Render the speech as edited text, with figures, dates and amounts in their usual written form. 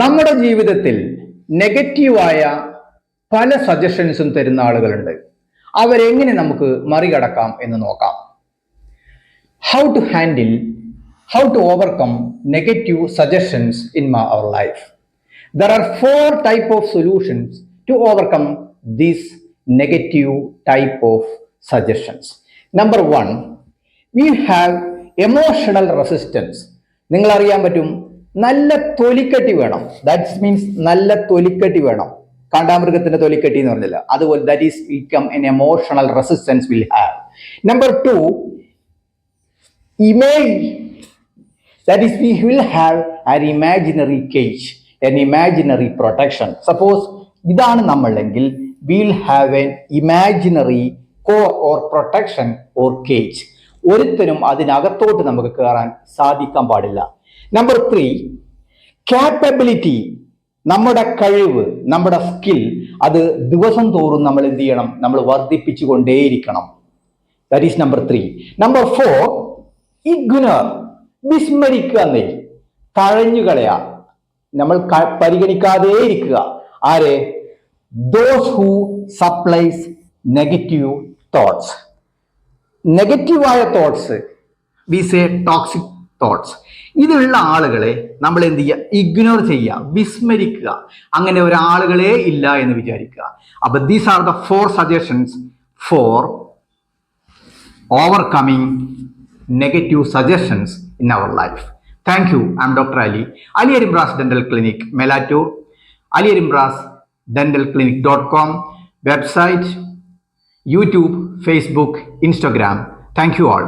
നമ്മുടെ ജീവിതത്തിൽ നെഗറ്റീവായ പല സജഷൻസും തരുന്ന ആളുകളുണ്ട്. അവരെങ്ങനെ നമുക്ക് മറികടക്കാം എന്ന് നോക്കാം. How to overcome negative suggestions in our life. There are 4 type of solutions to overcome these negative type of suggestions. Number 1, we have emotional resistance. നിങ്ങൾ അറിയാൻ പറ്റും, നല്ല തൊലിക്കട്ടി വേണം. ദാറ്റ് മീൻസ് നല്ല തൊലിക്കട്ടി വേണം. കാണ്ടാമൃഗത്തിന്റെ തൊലിക്കട്ടി എന്ന് പറഞ്ഞില്ല, അതുപോലെ that is become an emotional resistance will have. Number 2, that is we will have an imaginary cage, an imaginary protection. Suppose ഇതാണ് നമ്മളെങ്കിൽ we will have an imaginary core or protection or cage. ഒരുത്തനും അതിനകത്തോട്ട് നമുക്ക് കയറാൻ സാധിക്കാൻ പാടില്ല. Number 3, capability. നമ്മുടെ കഴിവ്, നമ്മുടെ സ്കിൽ, അത് ദിവസം തോറും നമ്മൾ എന്ത് ചെയ്യണം? നമ്മൾ വർദ്ധിപ്പിച്ചു കൊണ്ടേയിരിക്കണം. That is number 3. Number 4, ignore. വിസ്മരിക്കുക, തഴഞ്ഞുകളയാ, നമ്മൾ പരിഗണിക്കാതെ ഇരിക്കുക. ആരെ? Those who supplies negative thoughts. നെഗറ്റീവായ thoughts, we say toxic thoughts. ഇതിലുള്ള ആളുകളെ നമ്മൾ എന്ത് ചെയ്യുക? ഇഗ്നോർ ചെയ്യുക, വിസ്മരിക്കുക. അങ്ങനെ ഒരാളുകളെ ഇല്ല എന്ന് വിചാരിക്കുക. അപ്പൊ these are the 4 suggestions for overcoming negative suggestions in our life. Thank you. I am Dr. Ali Arimras Dental Clinic, Melatur, aliarimbrasdentalclinic.com, website, YouTube, Facebook, Instagram. Thank you all.